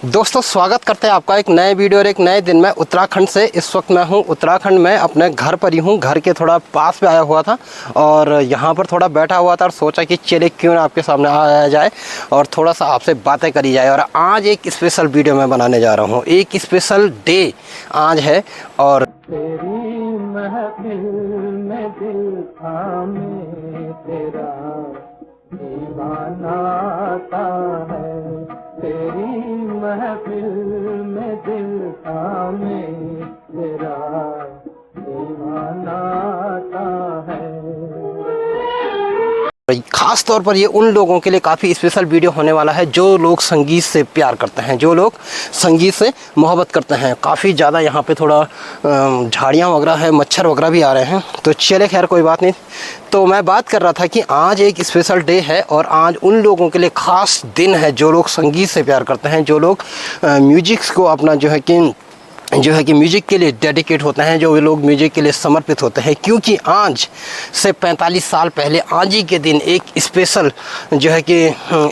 दोस्तों स्वागत करते हैं आपका एक नए वीडियो और एक नए दिन में उत्तराखंड से। इस वक्त मैं हूं उत्तराखंड में, अपने घर पर ही हूं। घर के थोड़ा पास में आया हुआ था और यहां पर थोड़ा बैठा हुआ था और सोचा कि चले क्यों ना आपके सामने आया जाए और थोड़ा सा आपसे बातें करी जाए। और आज एक स्पेशल वीडियो मैं बनाने जा रहा हूं। एक स्पेशल डे आज है और तेरी महफिल में दिल थामे तेरा दीवाना आता है, तेरी महफिल में दिल थामे तेरा दीवाना आता है। खास तौर पर ये उन लोगों के लिए काफ़ी स्पेशल वीडियो होने वाला है जो लोग संगीत से प्यार करते हैं, जो लोग संगीत से मोहब्बत करते हैं। काफ़ी ज़्यादा यहाँ पे थोड़ा झाड़ियाँ वगैरह है, मच्छर वगैरह भी आ रहे हैं, तो चले खैर कोई बात नहीं। तो मैं बात कर रहा था कि आज एक स्पेशल डे है और आज उन लोगों के लिए ख़ास दिन है जो लोग संगीत से प्यार करते हैं, जो लोग म्यूजिक्स को अपना जो है कि म्यूज़िक के लिए डेडिकेट होते हैं, जो लोग म्यूज़िक के लिए समर्पित होते हैं। क्योंकि आज से 45 साल पहले आज ही के दिन एक स्पेशल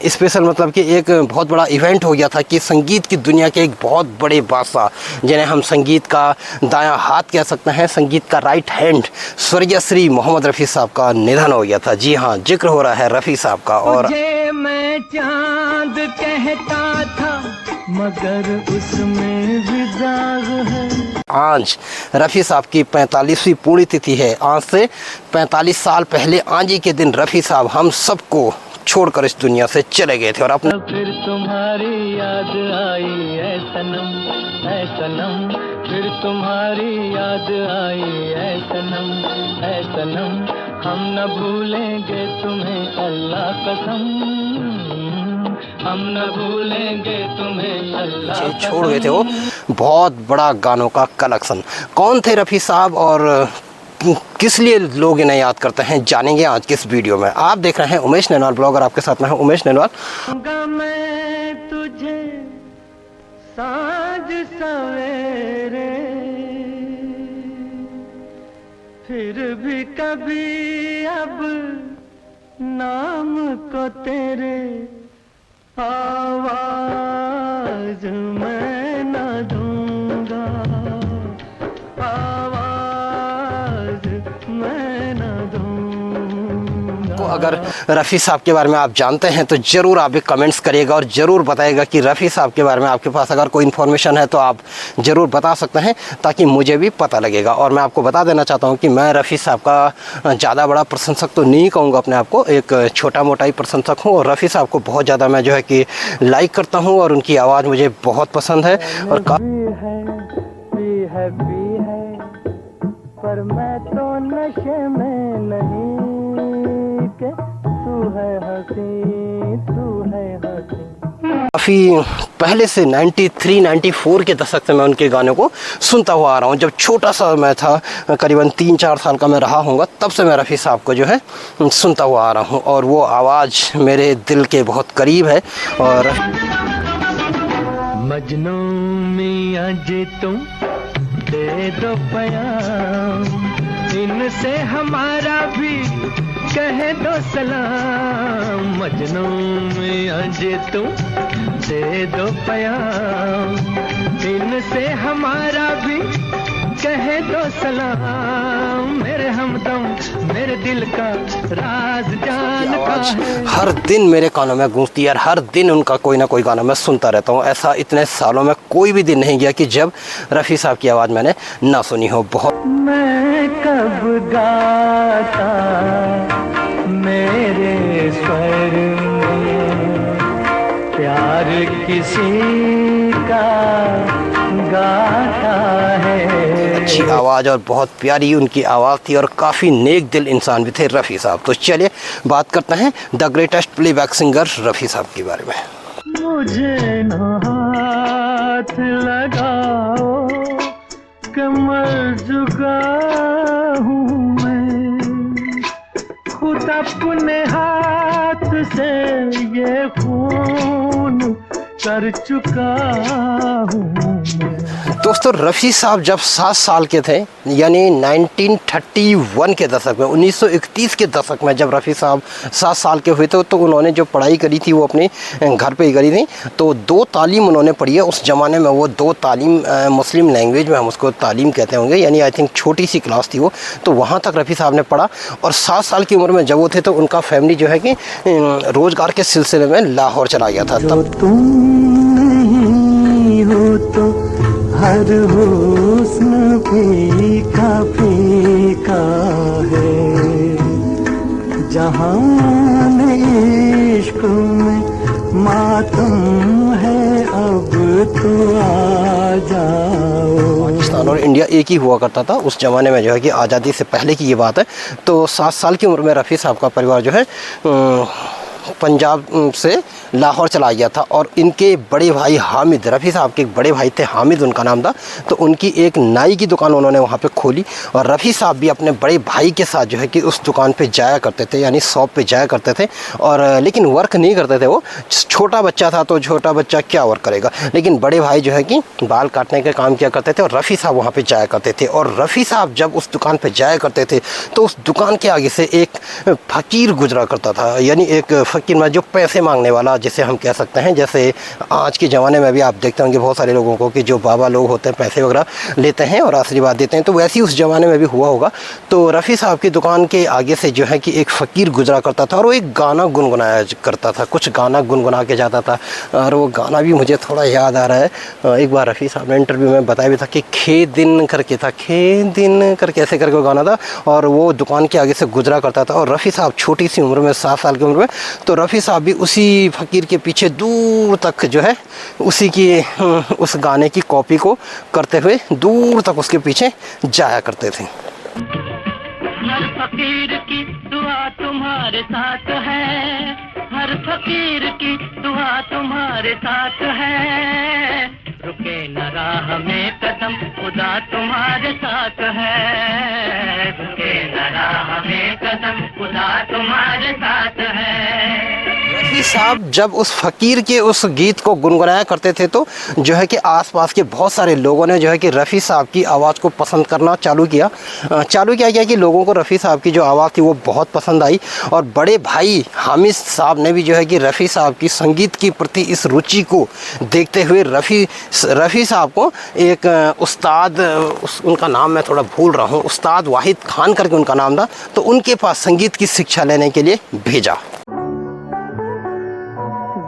स्पेशल मतलब कि एक बहुत बड़ा इवेंट हो गया था कि संगीत की दुनिया के एक बहुत बड़े बादशाह, जिन्हें हम संगीत का दायां हाथ कह सकते हैं, संगीत का राइट हैंड, स्वर्गीय श्री मोहम्मद रफ़ी साहब का निधन हो गया था। जी हाँ, जिक्र हो रहा है रफ़ी साहब का। और मैं चांद कहता था मगर उसमें भी दाग है। आज रफ़ी साहब की 45वीं पूरी तिथि है। आज से 45 साल पहले आज ही के दिन रफ़ी साहब हम सबको छोड़कर इस दुनिया से चले गए थे। और अपने फिर तुम्हारी याद आई ऐ सनम, ऐ सनम, फिर तुम्हारी याद आई ऐ सनम, ऐ सनम, हम न भूलेंगे तुम्हें अल्लाह कसम, हम न भूलेंगे तुम्हें अल्लाह कसम। छोड़ गए थे वो बहुत बड़ा गानों का कलेक्शन। कौन थे रफ़ी साहब और किस लिए लोग इन्हें याद करते हैं, जानेंगे आज के इस वीडियो में। आप देख रहे हैं उमेश नैनवाल ब्लॉगर, आपके साथ में हूं उमेश नैनवाल। मैं तुझे साँझ सवेरे फिर भी कभी अब नाम को तेरे आवाज मैं न दूंगा, आवाज मैं न दूंगा। अगर रफ़ी साहब के बारे में आप जानते हैं तो ज़रूर आप भी कमेंट्स करिएगा और ज़रूर बताइएगा कि रफ़ी साहब के बारे में आपके पास अगर कोई इन्फॉर्मेशन है तो आप ज़रूर बता सकते हैं, ताकि मुझे भी पता लगेगा। और मैं आपको बता देना चाहता हूं कि मैं रफ़ी साहब का ज़्यादा बड़ा प्रशंसक तो नहीं कहूँगा अपने आप को, एक छोटा मोटा ही प्रशंसक हूँ। और रफ़ी साहब को बहुत ज़्यादा मैं कि लाइक करता हूँ और उनकी आवाज़ मुझे बहुत पसंद है। और पर मैं तो नशे में नहीं कि तू है हसीन, तू है हसीन। काफ़ी पहले से 93, 94 के दशक से मैं उनके गानों को सुनता हुआ आ रहा हूँ। जब छोटा सा मैं था, करीबन 3-4 साल का मैं रहा हूँगा, तब से मैं रफ़ी साहब को सुनता हुआ आ रहा हूँ और वो आवाज़ मेरे दिल के बहुत करीब है। और मजनू मियां जी तुम दे दो प्याम, इनसे हमारा भी कह दो सलाम। मजनू मियां जी तुम दे दो प्याम, इनसे हमारा भी कह दो सलाम। मेरे हमदम मेरे दिल का राज जानता है। हर दिन मेरे कानों में गूंजती है, हर दिन उनका कोई ना कोई गाना मैं सुनता रहता हूँ। ऐसा इतने सालों में कोई भी दिन नहीं गया कि जब रफ़ी साहब की आवाज़ मैंने ना सुनी हो। बहुत मैं कब गाता मेरे स्वर में प्यार किसी का गाता है। अच्छी आवाज़ और बहुत प्यारी उनकी आवाज़ थी और काफ़ी नेक दिल इंसान भी थे रफ़ी साहब। तो चलिए बात करते हैं the greatest playback singer Rafi साहब के बारे में। मुझे न हाथ लगाओ कि मर चुका हूँ मैं, खुद अपने हाथ से ये खून कर चुका हूँ। दोस्तों रफ़ी साहब जब 7 साल के थे, यानी 1931 के दशक में, 1931 के दशक में जब रफ़ी साहब 7 साल के हुए थे, तो उन्होंने जो पढ़ाई करी थी वो अपने घर पे ही करी थी। तो 2 तालीम उन्होंने पढ़ी है उस ज़माने में। वो 2 तालीम मुस्लिम लैंग्वेज में हम उसको तालीम कहते होंगे, यानी आई थिंक छोटी सी क्लास थी वो, तो वहाँ तक रफ़ी साहब ने पढ़ा। और 7 साल की उम्र में जब वो थे तो उनका फैमिली जो है कि रोज़गार के सिलसिले में लाहौर चला गया था। तब तुम नहीं हो तो हर हुस्न फीका फीका है, जहान इश्क में मातम है, अब तो आ जाओ। पाकिस्तान और इंडिया एक ही हुआ करता था उस ज़माने में, जो है कि आज़ादी से पहले की ये बात है। तो 7 साल की उम्र में रफ़ी साहब का परिवार जो है पंजाब से लाहौर चला गया था। और इनके बड़े भाई हामिद, रफ़ी साहब के एक बड़े भाई थे हामिद उनका नाम था, तो उनकी एक नाई की दुकान उन्होंने वहाँ पे खोली। और रफ़ी साहब भी अपने बड़े भाई के साथ जो है कि उस दुकान पे जाया करते थे, यानी शॉप पे जाया करते थे। और लेकिन वर्क नहीं करते थे, वो छोटा बच्चा था तो छोटा बच्चा क्या वर्क करेगा, लेकिन बड़े भाई जो है कि बाल काटने का काम किया करते थे और रफ़ी साहब वहाँ पर जाया करते थे। और रफ़ी साहब जब उस दुकान पर जाया करते थे तो उस दुकान के आगे से एक फ़कीर गुजरा करता था, यानी एक फ़कीर में जो पैसे मांगने वाला जिसे हम कह सकते हैं। जैसे आज के ज़माने में भी आप देखते होंगे बहुत सारे लोगों को कि जो बाबा लोग होते हैं पैसे वगैरह लेते हैं और आशीर्वाद देते हैं, तो वैसे ही उस ज़माने में भी हुआ होगा। तो रफ़ी साहब की दुकान के आगे से जो है कि एक फ़कीर गुजरा करता था और वो एक गाना गुनगुनाया करता था, कुछ गाना गुनगुना के जाता था। और वो गाना भी मुझे थोड़ा याद आ रहा है, एक बार रफ़ी साहब ने इंटरव्यू में बताया भी था कि खे दिन करके था, खे दिन करके ऐसे करके वो गाना था। और वो दुकान के आगे से गुजरा करता था और रफ़ी साहब छोटी सी उम्र में 7 साल की उम्र में, तो रफ़ी साहब भी उसी फ़कीर के पीछे दूर तक जो है उसी की उस गाने की कॉपी को करते हुए दूर तक उसके पीछे जाया करते थे। हर फकीर की दुआ तुम्हारे साथ है, हर फकीर की दुआ तुम्हारे साथ है, रुके न राह में कदम खुदा तुम्हारे साथ है, रुके न राह में कदम खुदा तुम्हारे साथ है। रफ़ी साहब जब उस फ़कीर के उस गीत को गुनगुनाया करते थे तो जो है कि आसपास के बहुत सारे लोगों ने जो है कि रफ़ी साहब की आवाज़ को पसंद करना चालू किया गया कि लोगों को रफ़ी साहब की जो आवाज़ थी वो बहुत पसंद आई। और बड़े भाई हामिद साहब ने भी जो है कि रफ़ी साहब की संगीत की प्रति इस रुचि को देखते हुए रफ़ी साहब को एक उस्ताद, उनका नाम मैं थोड़ा भूल रहा हूँ, उस्ताद वाहिद खान करके उनका नाम था, तो उनके पास संगीत की शिक्षा लेने के लिए भेजा।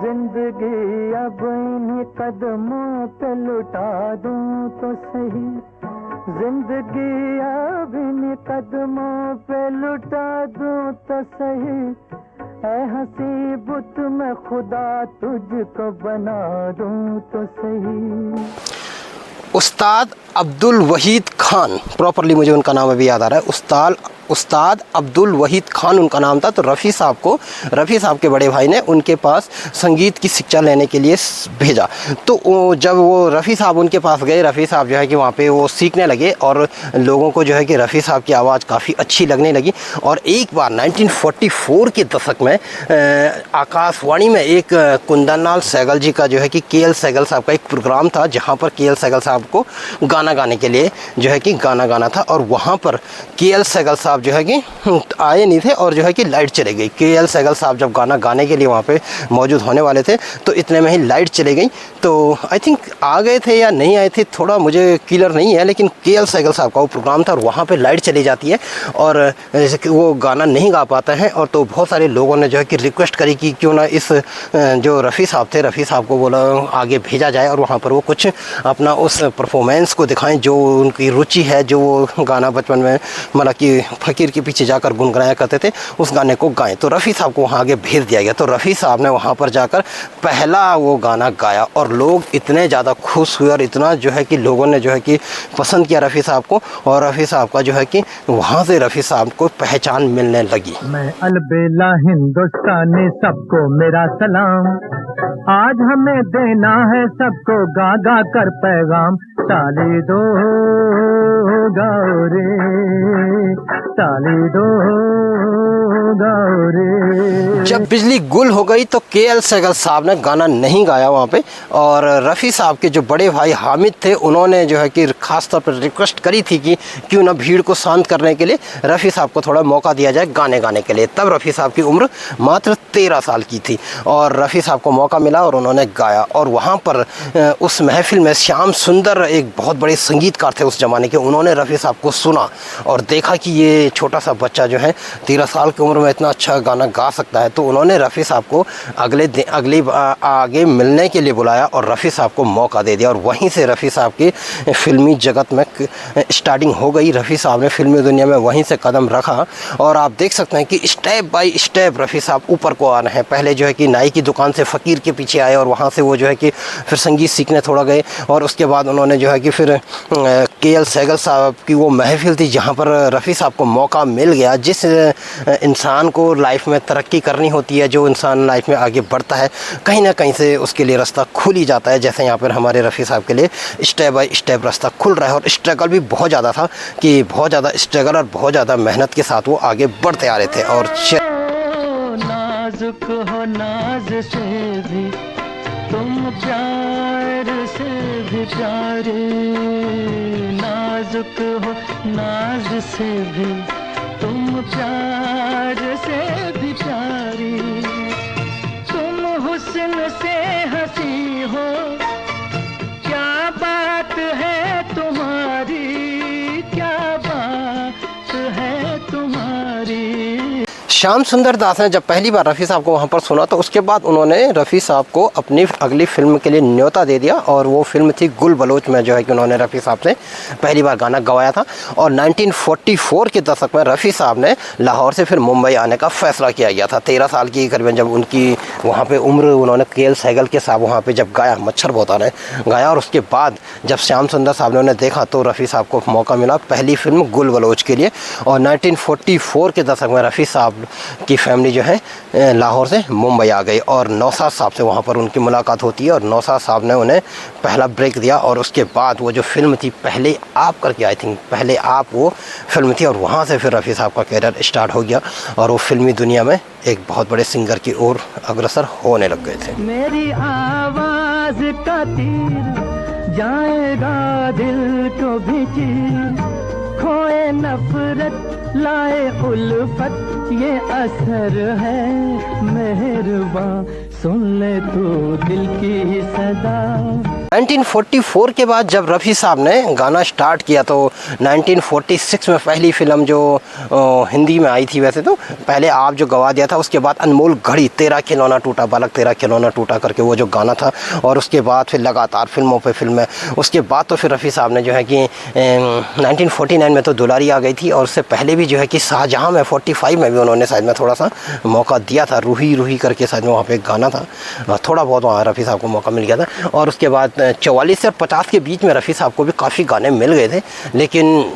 जिंदगी अब इन्हीं कदमों पे लुटा दूं तो सही, जिंदगी अब इन्हीं कदमों पे लुटा दूं तो सही, ऐ हंसी बुत में खुदा तुझको बना दूं तो सही। उस्ताद अब्दुल वहीद खान, प्रॉपरली मुझे उनका नाम अभी याद आ रहा है, उस्ताद अब्दुल वहीद खान उनका नाम था। तो रफ़ी साहब के बड़े भाई ने उनके पास संगीत की शिक्षा लेने के लिए भेजा। तो जब वो रफ़ी साहब उनके पास गए, रफ़ी साहब जो है कि वहाँ पे वो सीखने लगे और लोगों को जो है कि रफ़ी साहब की आवाज़ काफ़ी अच्छी लगने लगी। और एक बार 1944 के दशक में आकाशवाणी में एक कुंदनलाल सहगल जी का जो है कि के.एल. सहगल साहब का एक प्रोग्राम था, जहाँ पर के.एल. सहगल साहब को गाना गाने के लिए जो है कि गाना गाना था। और वहाँ पर के.एल. सहगल साहब जो है कि आए नहीं थे और जो है कि लाइट चली गई। के.एल. सहगल साहब जब गाना गाने के लिए वहाँ पे मौजूद होने वाले थे तो इतने में ही लाइट चली गई। तो आई थिंक आ गए थे या नहीं आए थे थोड़ा मुझे क्लियर नहीं है, लेकिन के.एल. सहगल साहब का वो प्रोग्राम था और वहाँ पे लाइट चली जाती है और वो गाना नहीं गा पाते हैं। और तो बहुत सारे लोगों ने जो है कि रिक्वेस्ट करी कि क्यों ना इस जो रफ़ी साहब थे, रफ़ी साहब को बोला आगे भेजा जाए और वहाँ पर वो कुछ अपना उस परफॉर्मेंस को दिखाएं जो उनकी रुचि है, जो वो गाना बचपन में मतलब कि फ़कीर के पीछे जाकर गुनगुनाया करते थे, उस गाने को गाएं। तो रफ़ी साहब को वहाँ आगे भेज दिया गया। तो रफ़ी साहब ने वहाँ पर जाकर पहला वो गाना गाया और लोग इतने ज़्यादा खुश हुए और इतना जो है कि लोगों ने जो है कि पसंद किया रफ़ी साहब को। और रफ़ी साहब का जो है कि वहाँ से रफ़ी साहब को पहचान मिलने लगी। मैं अलबेला हिंदुस्तानी सबको मेरा सलाम, आज हमें देना है सबको गा गा कर पैगाम, ताली दो गाओ रे, ताली दो गाओ रे। जब बिजली गुल हो गई तो के.एल. सहगल साहब ने गाना नहीं गाया वहाँ पे, और रफ़ी साहब के जो बड़े भाई हामिद थे उन्होंने जो है कि ख़ास तौर पर रिक्वेस्ट करी थी कि क्यों ना भीड़ को शांत करने के लिए रफ़ी साहब को थोड़ा मौका दिया जाए गाने गाने के लिए। तब रफ़ी साहब की उम्र मात्र 13 साल की थी और रफ़ी साहब को मौका मिला और उन्होंने गाया। और वहाँ पर उस महफिल में श्याम सुंदर एक बहुत बड़े संगीतकार थे उस ज़माने के, उन्होंने रफ़ी साहब को सुना और देखा कि ये छोटा सा बच्चा जो है 13 साल की उम्र में इतना अच्छा गाना गा सकता है, तो उन्होंने रफ़ी साहब को आगे मिलने के लिए बुलाया और रफ़ी साहब को मौका दे दिया। और वहीं से रफ़ी साहब की फ़िल्मी जगत में स्टार्टिंग हो गई। रफ़ी साहब ने फिल्मी दुनिया में वहीं से कदम रखा और आप देख सकते हैं कि स्टेप बाय स्टेप रफ़ी साहब ऊपर को आ रहे हैं। पहले जो है कि नाई की दुकान से फ़कीर के पीछे आए और वहाँ से वो जो है कि फिर संगीत सीखने थोड़ा गए, और उसके बाद उन्होंने जो है कि फिर के.एल. सहगल साहब की वो महफिल थी जहाँ पर रफ़ी साहब को मौका मिल गया। जिस इंसान को लाइफ में तरक्की करनी होती है, जो इंसान लाइफ में आगे बढ़ता है, कहीं ना कहीं से उसके लिए रास्ता खुल ही जाता है। जैसे यहाँ पर हमारे रफ़ी साहब के लिए स्टेप बाय स्टेप रास्ता खुल रहा है और स्ट्रगल भी बहुत ज़्यादा था कि बहुत ज़्यादा स्ट्रगल और बहुत ज़्यादा मेहनत के साथ वो आगे बढ़ते आ रहे थे। और नाजुक हो नाज से भी तुम प्यार से भी प्यारे, नाजुक हो नाज से भी तुम प्यार से भी प्यारी, तुम हुस्न से हंसी हो, क्या बात है तुम्हारी, क्या बात है तुम्हारी। श्याम सुंदर दास ने जब पहली बार रफ़ी साहब को वहाँ पर सुना तो उसके बाद उन्होंने रफ़ी साहब को अपनी अगली फ़िल्म के लिए न्योता दे दिया, और वो फिल्म थी गुल बलोच में जो है कि उन्होंने रफ़ी साहब से पहली बार गाना गवाया था। और 1944 के दशक में रफ़ी साहब ने लाहौर से फिर मुंबई आने का फ़ैसला किया गया था। 13 साल की करीबन जब उनकी वहाँ पर उम्र, उन्होंने के.एल. सहगल के साथ वहाँ पर जब गाया मच्छर बोता ने गाया, और उसके बाद जब श्याम सुंदर साहब ने उन्हें देखा तो रफ़ी साहब को मौका मिला पहली फिल्म गुल बलोच के लिए। और 1944 के दशक में रफ़ी साहब की फैमिली जो है लाहौर से मुंबई आ गई और नौशाद साहब से वहाँ पर उनकी मुलाकात होती है और नौशाद साहब ने उन्हें पहला ब्रेक दिया। और उसके बाद वो जो फिल्म थी पहले आप करके, आई थिंक पहले आप वो फिल्म थी, और वहाँ से फिर रफ़ी साहब का कैरियर स्टार्ट हो गया और वो फिल्मी दुनिया में एक बहुत बड़े सिंगर की ओर अग्रसर होने लग गए थे। मेरी आवाज़ का तीर जाएगा दिल को भी चीर, खोए नफरत लाए उल्फत, ये असर है मेहरबान, सुन ले तू दिल की सदा। 1944 के बाद जब रफ़ी साहब ने गाना स्टार्ट किया तो 1946 में पहली फ़िल्म जो हिंदी में आई थी, वैसे तो पहले आप जो गवा दिया था, उसके बाद अनमोल घड़ी, तेरा खिलौना टूटा बालक तेरा खिलौना टूटा करके वो जो गाना था, और उसके बाद फिर लगातार फिल्मों पे फिल्में। उसके बाद तो फिर रफ़ी साहब ने जो है कि 1949 में तो दुलारी आ गई थी, और उससे पहले भी जो है कि शाहजहां में 45 में भी उन्होंने शायद में थोड़ा सा मौका दिया था, रूही रूही करके शायद में वहाँ पर एक गाना था, थोड़ा बहुत वहाँ रफ़ी साहब को मौका मिल गया था। और उसके बाद 44 से और 50 के बीच में रफ़ी साहब को भी काफ़ी गाने मिल गए थे, लेकिन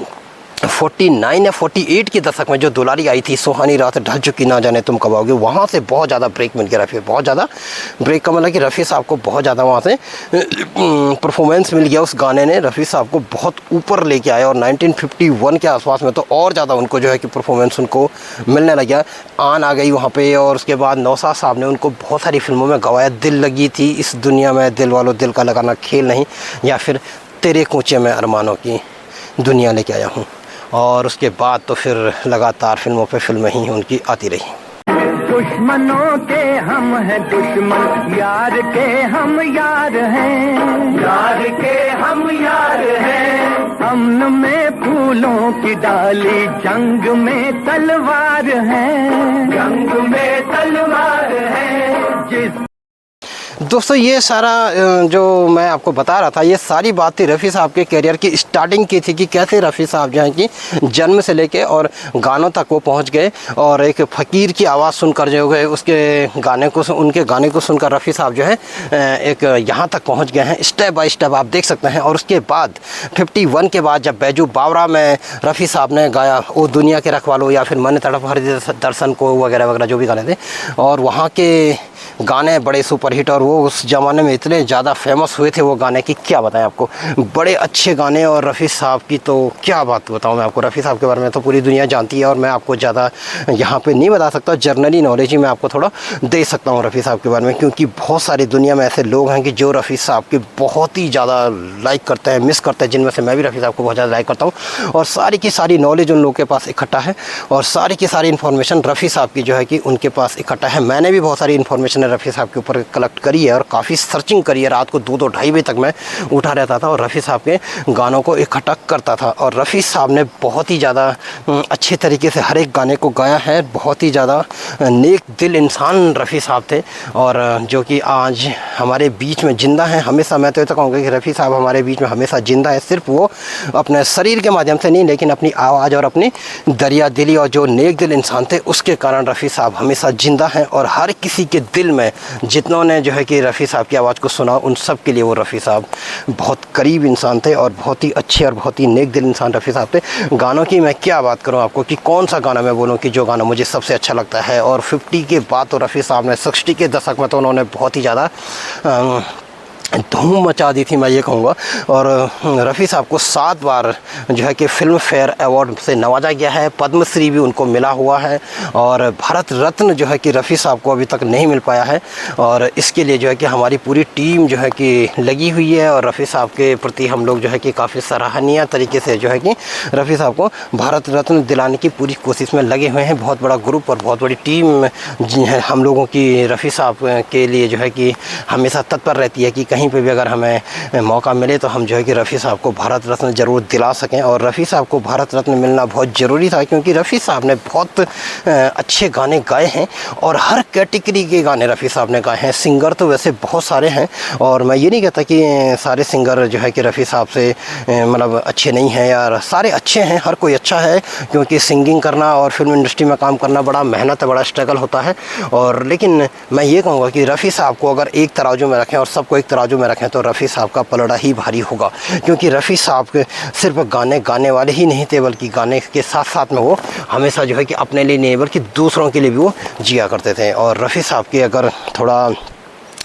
49 या 48 के दशक में जो दुलारी आई थी, सुहानी रात ढल चुकी ना जाने तुम कब आओगे, वहाँ से बहुत ज़्यादा ब्रेक मिल गया रफ़ी, बहुत ज़्यादा ब्रेक का मतलब कि रफ़ी साहब को बहुत ज़्यादा वहाँ से परफॉर्मेंस मिल गया। उस गाने ने रफ़ी साहब को बहुत ऊपर लेके आया और 1951 के आसपास में तो और ज़्यादा उनको जो है कि परफॉर्मेंस उनको मिलने लगा, आन आ गई वहाँ पे। और उसके बाद नौशाद साहब ने उनको बहुत सारी फिल्मों में गवाया, दिल लगी थी, इस दुनिया में दिल वालों दिल का लगाना खेल नहीं, या फिर तेरे कूचे में अरमानों की दुनिया लेके आया हूँ। और उसके बाद तो फिर लगातार फिल्मों पे फिल्में ही उनकी आती रही। दुश्मनों के हम हैं दुश्मन, यार के हम यार हैं, यार के हम यार हैं, अमन में फूलों की डाली, जंग में तलवार है, जंग में तलवार है। जिस दोस्तों ये सारा जो मैं आपको बता रहा था, ये सारी बातें रफ़ी साहब के करियर की स्टार्टिंग की थी कि कैसे रफ़ी साहब जो हैं कि जन्म से लेके और गानों तक वो पहुंच गए, और एक फ़कीर की आवाज़ सुनकर जो है उसके उनके गाने को सुनकर रफ़ी साहब जो है एक यहाँ तक पहुंच गए हैं, स्टेप बाय स्टेप आप देख सकते हैं। और उसके बाद 51 के बाद जब बैजू बावरा में रफ़ी साहब ने गाया ओ दुनिया के रखवालो, या फिर मन तड़प हर दर्शन को, वगैरह वगैरह जो भी गाने थे, और वहाँ के गाने बड़े सुपरहिट, और वो उस ज़माने में इतने ज़्यादा फेमस हुए थे वो गाने कि क्या बताएं आपको, बड़े अच्छे गाने। और रफ़ी साहब की तो क्या बात बताऊं मैं आपको, रफ़ी साहब के बारे में तो पूरी दुनिया जानती है और मैं आपको ज़्यादा यहाँ पे नहीं बता सकता, जर्नली नॉलेज ही मैं आपको थोड़ा दे सकता हूँ रफ़ी साहब के बारे में, क्योंकि बहुत सारी दुनिया में ऐसे लोग हैं कि जो रफ़ी साहब के बहुत ही ज़्यादा लाइक करते हैं, मिस करते हैं, जिनमें से मैं भी रफ़ी साहब को बहुत ज़्यादा लाइक करता हूँ। और सारी की सारी नॉलेज उन लोगों के पास इकट्ठा है और सारी की सारी इन्फॉर्मेशन रफ़ी साहब की जो है कि उनके पास इकट्ठा है। मैंने भी बहुत सारी इन्फॉर्मेशन रफ़ी साहब के ऊपर कलेक्ट करी है और काफ़ी सर्चिंग करी है। रात को 2-2 ढाई बजे तक मैं उठा रहता था और रफ़ी साहब के गानों को इकट्ठा करता था। और रफ़ी साहब ने बहुत ही ज़्यादा अच्छे तरीके से हर एक गाने को गाया है। बहुत ही ज़्यादा नेक दिल इंसान रफ़ी साहब थे और जो कि आज हमारे बीच में ज़िंदा हैं। हमेशा मैं तो ये तो कहूँगा कि रफ़ी साहब हमारे बीच में हमेशा ज़िंदा है, सिर्फ वो अपने शरीर के माध्यम से नहीं, लेकिन अपनी आवाज़ और अपनी दरिया दिली और जो नेक दिल इंसान थे उसके कारण रफ़ी साहब हमेशा ज़िंदा हैं। और हर किसी के दिल में जितनों ने जो है कि रफ़ी साहब की आवाज़ को सुना, उन सब के लिए वो रफ़ी साहब बहुत करीब इंसान थे और बहुत ही अच्छे और बहुत ही नेक दिल इंसान रफ़ी साहब थे। गानों की मैं क्या बात करूं आपको कि कौन सा गाना मैं बोलूं कि जो गाना मुझे सबसे अच्छा लगता है। और 50 के बाद तो रफ़ी साहब ने 60 के दशक में तो उन्होंने बहुत ही ज़्यादा धूम मचा दी थी, मैं ये कहूँगा। और रफ़ी साहब को 7 बार जो है कि फ़िल्म फेयर अवार्ड से नवाजा गया है, पद्मश्री भी उनको मिला हुआ है और भारत रत्न जो है कि रफ़ी साहब को अभी तक नहीं मिल पाया है। और इसके लिए जो है कि हमारी पूरी टीम जो है कि लगी हुई है और रफ़ी साहब के प्रति हम लोग जो है कि काफ़ी सराहनीय तरीके से जो है कि रफ़ी साहब को भारत रत्न दिलाने की पूरी कोशिश में लगे हुए हैं। बहुत बड़ा ग्रुप और बहुत बड़ी टीम हम लोगों की रफ़ी साहब के लिए जो है कि हमेशा तत्पर रहती है कि कहीं पे भी अगर हमें मौका मिले तो हम जो है कि रफ़ी साहब को भारत रत्न ज़रूर दिला सकें। और रफ़ी साहब को भारत रत्न मिलना बहुत ज़रूरी था, क्योंकि रफ़ी साहब ने बहुत अच्छे गाने गाए हैं और हर कैटेगरी के गाने रफ़ी साहब ने गाए हैं। सिंगर तो वैसे बहुत सारे हैं और मैं ये नहीं कहता कि सारे सिंगर जो है कि रफ़ी साहब से मतलब अच्छे नहीं हैं यार, सारे अच्छे हैं, हर कोई अच्छा है, क्योंकि सिंगिंग करना और फिल्म इंडस्ट्री में काम करना बड़ा मेहनत है, बड़ा स्ट्रगल होता है। और लेकिन मैं ये कहूँगा कि रफ़ी साहब को अगर एक तराजू में रखें और सबको एक तराजू में रखें तो रफ़ी साहब का पलड़ा ही भारी होगा, क्योंकि रफ़ी साहब के सिर्फ गाने गाने वाले ही नहीं थे, बल्कि गाने के साथ साथ में वो हमेशा जो है कि अपने लिए नहीं बल्कि दूसरों के लिए भी वो जिया करते थे। और रफ़ी साहब की अगर थोड़ा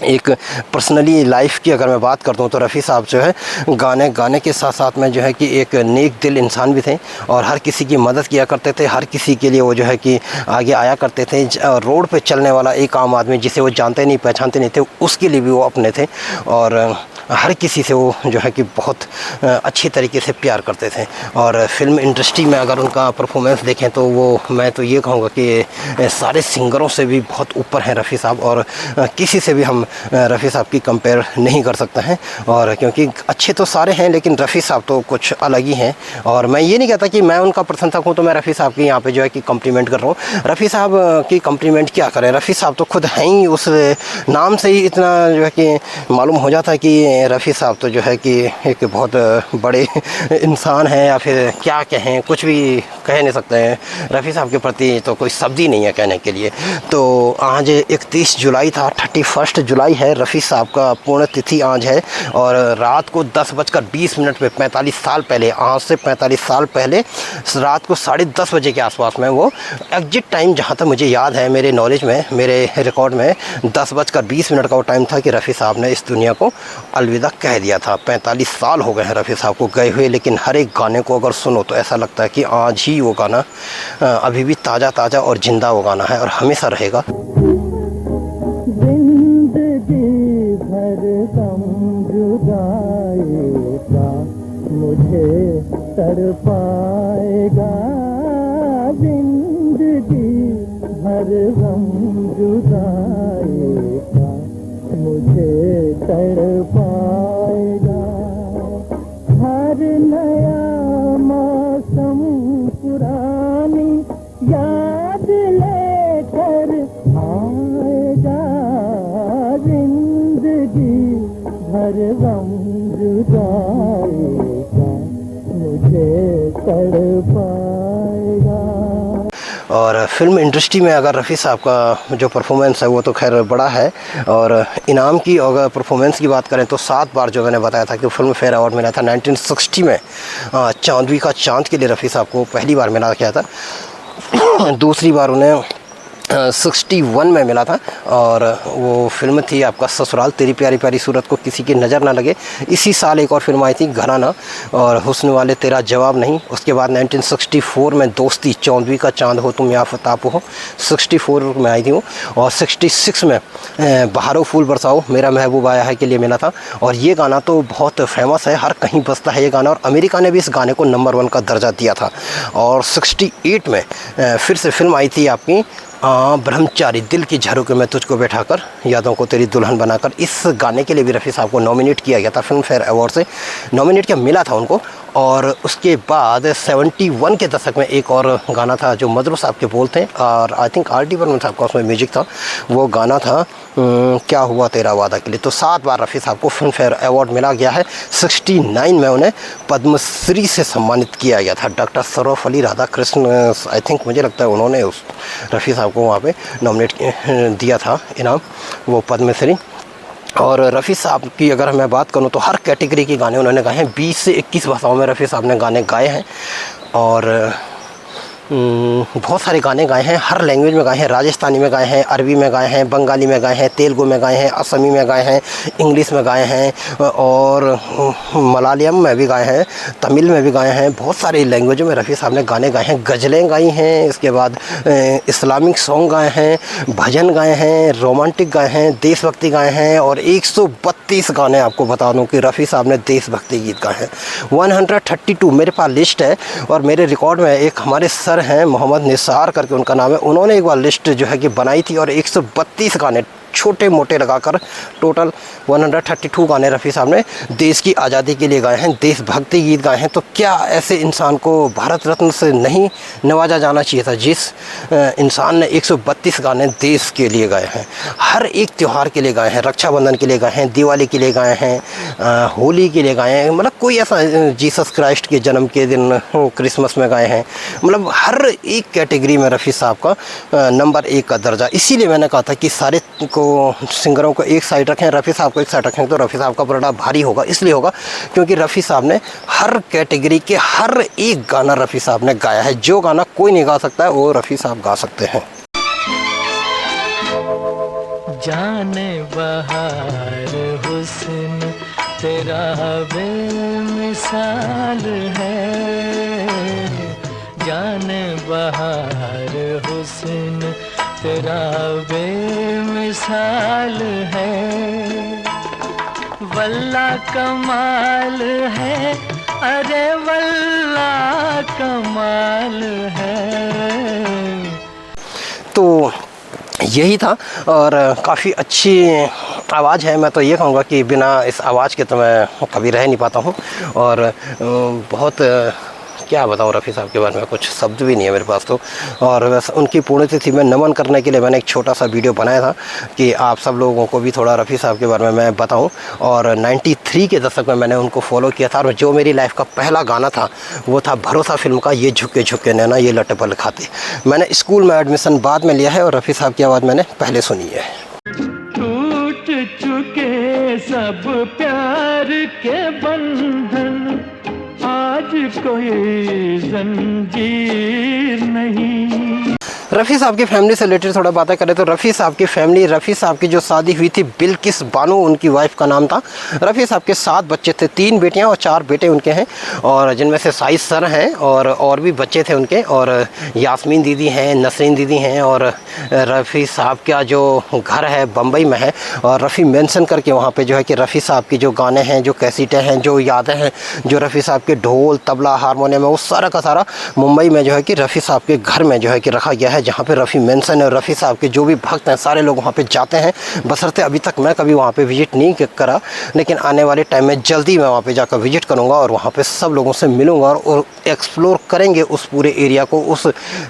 एक पर्सनली लाइफ की अगर मैं बात करता हूँ तो रफ़ी साहब जो है गाने के साथ साथ में जो है कि एक नेक दिल इंसान भी थे और हर किसी की मदद किया करते थे। हर किसी के लिए वो जो है कि आगे आया करते थे। रोड पे चलने वाला एक आम आदमी जिसे वो जानते नहीं पहचानते नहीं थे, उसके लिए भी वो अपने थे और हर किसी से वो जो है कि बहुत अच्छी तरीके से प्यार करते थे। और फिल्म इंडस्ट्री में अगर उनका परफॉर्मेंस देखें तो वो मैं तो ये कहूँगा कि सारे सिंगरों से भी बहुत ऊपर हैं रफ़ी साहब और किसी से भी हम रफ़ी साहब की कंपेयर नहीं कर सकते हैं। और क्योंकि अच्छे तो सारे हैं लेकिन रफ़ी साहब तो कुछ अलग ही हैं। और मैं ये नहीं कहता कि मैं उनका प्रशंसक हूँ तो मैं रफ़ी साहब की यहाँ पे जो है कि कम्प्लीमेंट कर रहा हूँ। रफ़ी साहब की कम्प्लीमेंट क्या करें, रफ़ी साहब तो खुद हैं ही, उस नाम से ही इतना जो है कि मालूम हो जाता है कि रफ़ी साहब तो जो है कि एक बहुत बड़े इंसान हैं, या फिर क्या कहें, कुछ भी कह नहीं सकते हैं। रफ़ी साहब के प्रति तो कोई शब्द ही नहीं है कहने के लिए। तो आज 31 जुलाई था, 31 जुलाई है, रफ़ी साहब का पूर्ण तिथि आज है और रात को 10:20 पे 45 साल पहले, आज से 45 साल पहले रात को 10:30 बजे के आसपास में वो एग्जिट टाइम जहाँ तक मुझे याद है, मेरे नॉलेज में, मेरे रिकॉर्ड में 10:20 का वो टाइम था कि रफ़ी साहब ने इस दुनिया को अलविदा कह दिया था। 45 साल हो गए हैं रफ़ी साहब को गए हुए, लेकिन हर एक गाने को अगर सुनो तो ऐसा लगता है कि आज ही वो गाना अभी भी ताज़ा ताज़ा और ज़िंदा वो गाना है और हमेशा रहेगा। जिंदगी भर गम जुदाई का मुझे तड़पाएगा, जिंदगी भर गम जुदाई का मुझे तड़पाएगा। हर नया मौसम पुरानी याद लेकर आएगा, जिंदगी भर गम जुदाई का मुझे तड़पाएगा। और फिल्म इंडस्ट्री में अगर रफ़ी साहब का जो परफॉर्मेंस है वो तो खैर बड़ा है। और इनाम की अगर परफॉर्मेंस की बात करें तो 7 बार जो मैंने बताया था कि फिल्म फेयर अवार्ड मिला था 1960 में। चांदवी का चांद के लिए रफ़ी साहब को पहली बार मिला गया था, दूसरी बार उन्हें 61 में मिला था और वो फिल्म थी आपका ससुराल तेरी प्यारी प्यारी सूरत को किसी की नज़र ना लगे। इसी साल एक और फिल्म आई थी घराना और हुस्न वाले तेरा जवाब नहीं। उसके बाद 1964 में दोस्ती, चौंदवी का चांद हो तुम या फ़ताप हो, 64 में आई थी वो। और 66 में बहारो फूल बरसाओ मेरा महबूब आया है के लिए मिला था। और ये गाना तो बहुत फेमस है, हर कहीं बजता है ये गाना और अमेरिका ने भी इस गाने को नंबर 1 का दर्जा दिया था। और 68 में फिर से फिल्म आई थी आपकी ब्रह्मचारी, दिल की झरोखे में तुझको बैठाकर यादों को तेरी दुल्हन बनाकर। इस गाने के लिए भी रफ़ी साहब को नॉमिनेट किया गया था, फिल्म फेयर अवार्ड से नॉमिनेट किया मिला था उनको। और उसके बाद 71 के दशक में एक और गाना था जो मजरू साहब के बोल थे और I think R D Burman साहब का उसमें म्यूजिक था। वो गाना था क्या हुआ तेरा वादा के लिए। तो 7 बार रफ़ी साहब को फिल्म फेयर अवार्ड मिला गया है। 69 में उन्हें पद्मश्री से सम्मानित किया गया था। डॉक्टर सरोफ अली राधा कृष्ण आई थिंक मुझे लगता है उन्होंने उस रफ़ी साहब को वहाँ पे नॉमिनेट दिया था इनाम, वो पद्मश्री। और रफ़ी साहब की अगर मैं बात करूं तो हर कैटेगरी के गाने उन्होंने गाए हैं। 20 से 21 भाषाओं में रफ़ी साहब ने गाने गाए हैं और बहुत सारे गाने गाए हैं, हर लैंग्वेज में गाए हैं। राजस्थानी में गाए हैं, अरबी में गाए हैं, बंगाली में गाए हैं, तेलुगु में गाए हैं, असमी में गाए हैं, इंग्लिश में गाए हैं और मलयालम में भी गाए हैं, तमिल में भी गाए हैं। बहुत सारी लैंग्वेजों में रफ़ी साहब ने गाने गाए हैं। गज़लें गाई हैं, इसके बाद इस्लामिक सॉन्ग गाए हैं, भजन गाए हैं, रोमांटिक गाए हैं, देशभक्ति गाए हैं और 132 गाने आपको बता दूं कि रफ़ी साहब ने देशभक्ति गीत गाए हैं। 132 मेरे पास लिस्ट है और मेरे रिकॉर्ड में एक हमारे सर हैं मोहम्मद निसार करके उनका नाम है, उन्होंने एक बार लिस्ट जो है कि बनाई थी और 132 गाने छोटे मोटे लगाकर टोटल 132 गाने रफ़ी साहब ने देश की आज़ादी के लिए गाए हैं, देशभक्ति गीत गाए हैं। तो क्या ऐसे इंसान को भारत रत्न से नहीं नवाजा जाना चाहिए था जिस इंसान ने 132 गाने देश के लिए गाए हैं, हर एक त्यौहार के लिए गाए हैं, रक्षाबंधन के लिए गाए हैं, दिवाली के लिए गाए हैं, होली के लिए गाए हैं, मतलब कोई ऐसा जीसस क्राइस्ट के जन्म के दिन क्रिसमस में गाए हैं, मतलब हर एक कैटेगरी में रफ़ी साहब का नंबर 1 का दर्जा। इसीलिए मैंने कहा था कि सारे को सिंगरों को एक साइड रखें, रफ़ी साहब को एक साइड रखें तो रफ़ी साहब का पलड़ा भारी होगा। इसलिए होगा क्योंकि रफ़ी साहब ने हर कैटेगरी के हर एक गाना रफ़ी साहब ने गाया है। जो गाना कोई नहीं गा सकता है वो रफ़ी साहब गा सकते हैं। जाने बहार हुस्न तेरा बेमिसाल है, जाने बहार हुस्न तेरा बेमिसाल है, वल्ला कमाल है, अरे वल्ला कमाल है। तो यही था और काफ़ी अच्छी आवाज़ है। मैं तो ये कहूँगा कि बिना इस आवाज़ के तो मैं कभी रह नहीं पाता हूँ और बहुत क्या बताऊँ रफ़ी साहब के बारे में, कुछ शब्द भी नहीं है मेरे पास तो। और बस उनकी पुण्यतिथि में नमन करने के लिए मैंने एक छोटा सा वीडियो बनाया था कि आप सब लोगों को भी थोड़ा रफ़ी साहब के बारे में मैं बताऊं। और 93 के दशक में मैंने उनको फॉलो किया था और जो मेरी लाइफ का पहला गाना था वो था भरोसा फिल्म का ये झुके झुके नैना ये लट पल खाते। मैंने स्कूल में एडमिशन बाद में लिया है और रफ़ी साहब की आवाज़ मैंने पहले सुनी है। टूट चुके सब प्यार के बंधन, आज कोई जंजीर नहीं। रफ़ी साहब की फैमिली से रिलेटेड थोड़ा बातें करें तो रफ़ी साहब की फैमिली, रफ़ी साहब की जो शादी हुई थी बिल्किस बानो उनकी वाइफ का नाम था। रफ़ी साहब के 7 बच्चे थे, 3 बेटियां और 4 बेटे उनके हैं और जिनमें से साइज सर हैं और भी बच्चे थे उनके। और यास्मीन दीदी हैं, नसरीन दीदी हैं और रफ़ी साहब का जो घर है बम्बई में है और रफ़ी मेंशन करके वहाँ पर जो है कि रफ़ी साहब की जो गाने हैं, जो कैसेटें हैं, जो यादें हैं, जो रफ़ी साहब के ढोल तबला हारमोनियम है, वो सारा का सारा मुंबई में जो है कि रफ़ी साहब के घर में जो है कि रखा गया है, जहाँ पे रफ़ी मेंशन है। और रफ़ी साहब के जो भी भक्त हैं सारे लोग वहाँ पे जाते हैं, बशर्ते अभी तक मैं कभी वहाँ पे विज़िट नहीं करा, लेकिन आने वाले टाइम में जल्दी मैं वहाँ पे जाकर विज़िट करूँगा और वहाँ पे सब लोगों से मिलूँगा और एक्सप्लोर करेंगे उस पूरे एरिया को। उस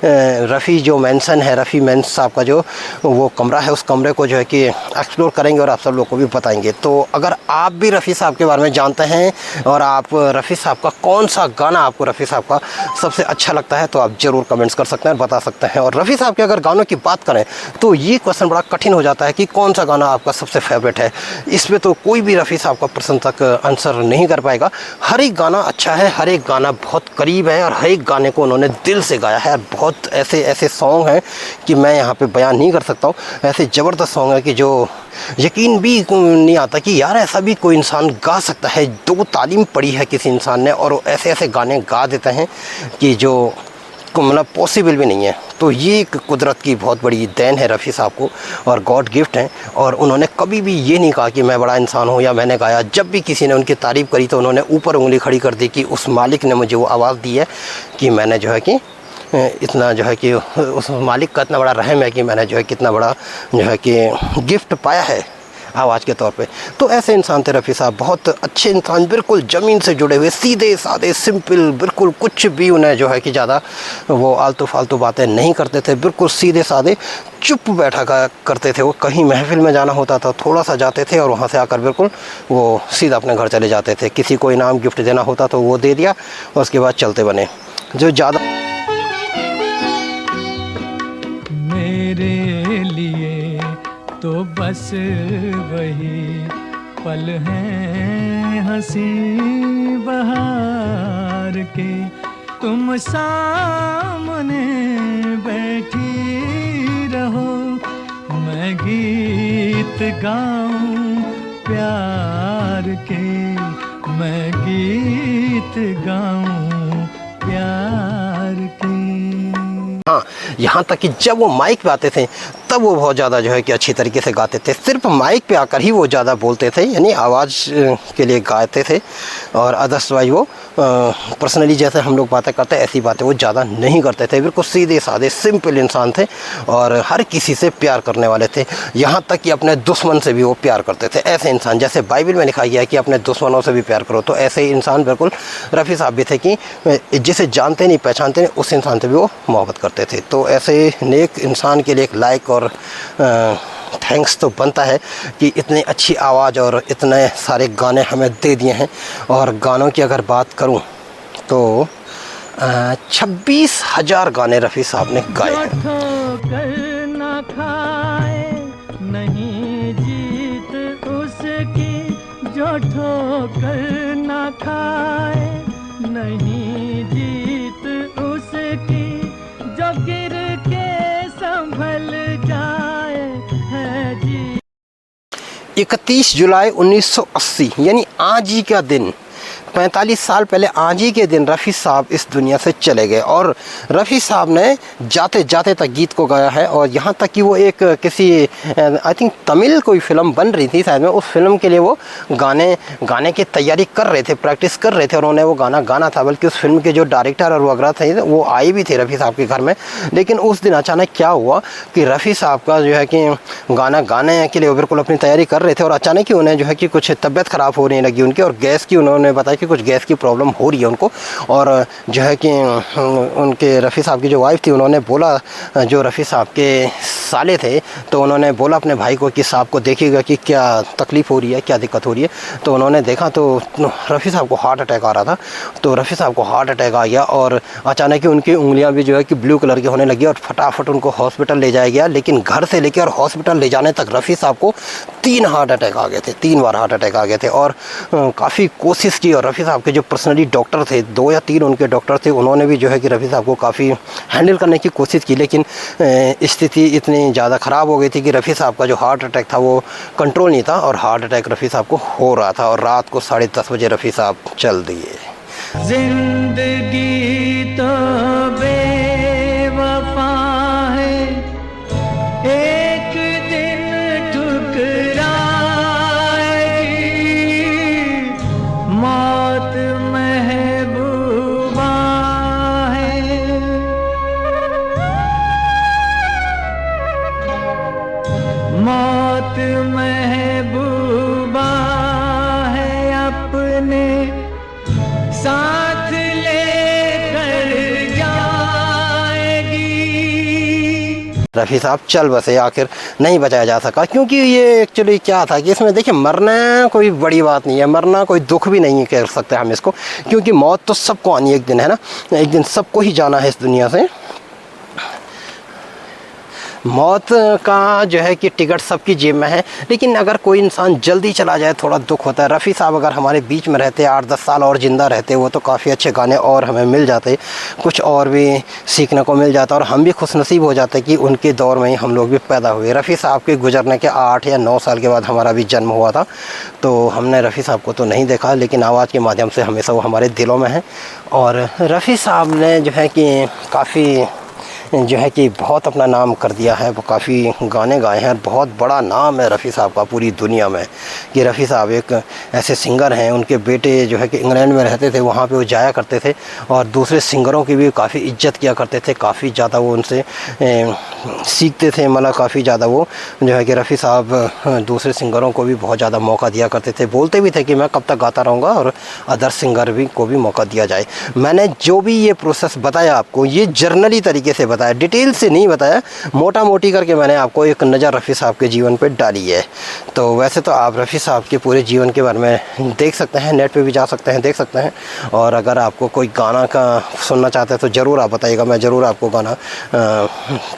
रफ़ी जो मेंशन है, रफ़ी मेंशन साहब का जो वो कमरा है, उस कमरे को जो है कि एक्सप्लोर करेंगे और आप सब लोग को भी बताएँगे। तो अगर आप भी रफ़ी साहब के बारे में जानते हैं और आप रफ़ी साहब का कौन सा गाना आपको रफ़ी साहब का सबसे अच्छा लगता है तो आप ज़रूर कमेंट्स कर सकते हैं और बता सकते हैं। और रफ़ी साहब के अगर गानों की बात करें तो ये क्वेश्चन बड़ा कठिन हो जाता है कि कौन सा गाना आपका सबसे फेवरेट है। इसमें तो कोई भी रफ़ी साहब का प्रशंसक आंसर नहीं कर पाएगा। हर एक गाना अच्छा है, हर एक गाना बहुत करीब है और हर एक गाने को उन्होंने दिल से गाया है। बहुत ऐसे ऐसे सॉन्ग हैं कि मैं यहाँ पे बयान नहीं कर सकता हूँ। ऐसे ज़बरदस्त सॉन्ग है कि जो यकीन भी नहीं आता कि यार ऐसा भी कोई इंसान गा सकता है। 2 तालीम पढ़ी है किसी इंसान ने और ऐसे ऐसे गाने गा देते हैं कि जो मतलब पॉसिबल भी नहीं है। तो ये एक कुदरत की बहुत बड़ी देन है रफ़ी साहब को और गॉड गिफ्ट हैं। और उन्होंने कभी भी ये नहीं कहा कि मैं बड़ा इंसान हूँ या मैंने गाया। जब भी किसी ने उनकी तारीफ़ करी तो उन्होंने ऊपर उंगली खड़ी कर दी कि उस मालिक ने मुझे वो आवाज़ दी है कि मैंने जो है कि इतना जो है कि उस मालिक का इतना बड़ा रहम है कि मैंने जो है कितना बड़ा जो है कि गिफ्ट पाया है आवाज़ के तौर पे। तो ऐसे इंसान थे रफ़ी साहब, बहुत अच्छे इंसान, बिल्कुल ज़मीन से जुड़े हुए, सीधे साधे, सिंपल, बिल्कुल कुछ भी उन्हें जो है कि ज़्यादा वो आलतू फालतू बातें नहीं करते थे। बिल्कुल सीधे साधे चुप बैठा करते थे। वो कहीं महफिल में जाना होता था थोड़ा सा जाते थे और वहाँ से आकर बिल्कुल वो सीधा अपने घर चले जाते थे। किसी को इनाम गिफ्ट देना होता तो वो दे दिया और उसके बाद चलते बने। जो ज़्यादा मेरे लिए तो बस वही पल हैं हंसी बहार के, तुम सामने बैठी रहो, मैं गीत गाऊं प्यार के, मैं गीत गाऊं प्यार के। हाँ, यहाँ तक कि जब वो माइक पे आते थे तब वो बहुत ज़्यादा जो है कि अच्छी तरीके से गाते थे। सिर्फ माइक पे आकर ही वो ज़्यादा बोलते थे, यानी आवाज़ के लिए गाते थे और अदर्सवाइज वो पर्सनली जैसे हम लोग बातें करते हैं ऐसी बातें वो ज़्यादा नहीं करते थे। बिल्कुल सीधे साधे सिंपल इंसान थे और हर किसी से प्यार करने वाले थे। यहाँ तक कि अपने दुश्मन से भी वो प्यार करते थे। ऐसे इंसान, जैसे बाइबल में लिखा गया है कि अपने दुश्मनों से भी प्यार करो, तो ऐसे इंसान बिल्कुल रफ़ी साहब भी थे कि जिसे जानते नहीं पहचानते नहीं उस इंसान से भी वो मोहब्बत करते थे। तो ऐसे नेक इंसान के लिए एक लाइक और थैंक्स तो बनता है कि इतनी अच्छी आवाज़ और इतने सारे गाने हमें दे दिए हैं। और गानों की अगर बात करूं तो 26,000 गाने रफ़ी साहब ने गाए हैं। ठोकर ना खाए नहीं जीत उसकी, जो ठोकर ना खाए नहीं जीत उसकी, जो गिर के संभल जाए है जी। 31 जुलाई 1980 यानी आज ही का दिन, 45 साल पहले आज ही के दिन रफ़ी साहब इस दुनिया से चले गए। और रफ़ी साहब ने जाते जाते तक गीत को गाया है। और यहाँ तक कि वो एक किसी आई थिंक तमिल कोई फ़िल्म बन रही थी शायद में, उस फिल्म के लिए वो गाने की तैयारी कर रहे थे, प्रैक्टिस कर रहे थे और उन्होंने वो गाना गाना था। बल्कि उस फिल्म के जो डायरेक्टर और वगैरह थे वो आए भी थे रफ़ी साहब के घर में। लेकिन उस दिन अचानक क्या हुआ कि रफ़ी साहब का जो है कि गाना गाने के लिए वो बिल्कुल अपनी तैयारी कर रहे थे और अचानक ही उन्हें जो है कि कुछ तबीयत ख़राब होने लगी उनकी, और गैस की उन्होंने बताया कि कुछ गैस की प्रॉब्लम हो रही है उनको। और जो है कि उनके रफ़ी साहब की जो वाइफ थी उन्होंने बोला, जो रफ़ी साहब के साले थे, तो उन्होंने बोला अपने भाई को कि साहब को देखिएगा कि क्या तकलीफ़ हो रही है, क्या दिक्कत हो रही है। तो उन्होंने देखा तो रफ़ी साहब को हार्ट अटैक आ रहा था। तो रफ़ी साहब को हार्ट अटैक आ गया और अचानक ही उनकी उंगलियां भी जो है कि ब्लू कलर की होने लगी और फटाफट उनको हॉस्पिटल ले जाया गया। लेकिन घर से लेकर और हॉस्पिटल ले जाने तक रफ़ी साहब को 3 हार्ट अटैक आ गए थे, 3 बार हार्ट अटैक आ गए थे। और काफ़ी कोशिश की और रफ़ी साहब के जो पर्सनली डॉक्टर थे, 2 या 3 उनके डॉक्टर थे, उन्होंने भी जो है कि रफ़ी साहब को काफ़ी हैंडल करने की कोशिश की। लेकिन स्थिति इतनी ज़्यादा ख़राब हो गई थी कि रफ़ी साहब का जो हार्ट अटैक था वो कंट्रोल नहीं था और हार्ट अटैक रफ़ी साहब को हो रहा था। और रात को 10:30 बजे रफ़ी साहब चल दिए। जिंदगी तो बेवफा है, एक दिन ठुकराएगी, मौत महबूबा है, मौत महबूबा है, अपने साथ लेकर जाएगी। रफ़ी साहब चल बसे, आखिर नहीं बचाया जा सका। क्योंकि ये एक्चुअली क्या था कि इसमें देखिए मरना कोई बड़ी बात नहीं है, मरना कोई दुख भी नहीं कह सकते हम इसको, क्योंकि मौत तो सबको आनी एक दिन है ना, एक दिन सबको ही जाना है इस दुनिया से। मौत का जो है कि टिकट सबकी जेब में है, लेकिन अगर कोई इंसान जल्दी चला जाए थोड़ा दुख होता है। रफ़ी साहब अगर हमारे बीच में रहते, 8-10 साल और ज़िंदा रहते, वो तो काफ़ी अच्छे गाने और हमें मिल जाते, कुछ और भी सीखने को मिल जाता और हम भी खुशनसीब हो जाते कि उनके दौर में ही हम लोग भी पैदा हुए। रफ़ी साहब के गुजरने के 8 या 9 साल के बाद हमारा भी जन्म हुआ था, तो हमने रफ़ी साहब को तो नहीं देखा, लेकिन आवाज़ के माध्यम से हमेशा वो हमारे दिलों में है। और रफ़ी साहब ने जो है कि काफ़ी जो है कि बहुत अपना नाम कर दिया है, वो काफ़ी गाने गाए हैं। बहुत बड़ा नाम है रफ़ी साहब का पूरी दुनिया में कि रफ़ी साहब एक ऐसे सिंगर हैं। उनके बेटे जो है कि इंग्लैंड में रहते थे, वहाँ पे वो जाया करते थे और दूसरे सिंगरों की भी काफ़ी इज्जत किया करते थे, काफ़ी ज़्यादा वो उनसे सीखते थे। मतलब काफ़ी ज़्यादा वो जो है कि रफ़ी साहब दूसरे सिंगरों को भी बहुत ज़्यादा मौका दिया करते थे, बोलते भी थे कि मैं कब तक गाता रहूँगा और अदर सिंगर भी को भी मौका दिया जाए। मैंने जो भी ये प्रोसेस बताया आपको, ये जर्नली तरीके से बताया, डिटेल से नहीं बताया, मोटा मोटी करके मैंने आपको एक नज़र रफ़ी साहब के जीवन पे डाली है। तो वैसे तो आप रफ़ी साहब के पूरे जीवन के बारे में देख सकते हैं, नेट पे भी जा सकते हैं, देख सकते हैं। और अगर आपको कोई गाना का सुनना चाहते हैं तो ज़रूर आप बताइएगा, मैं ज़रूर आपको गाना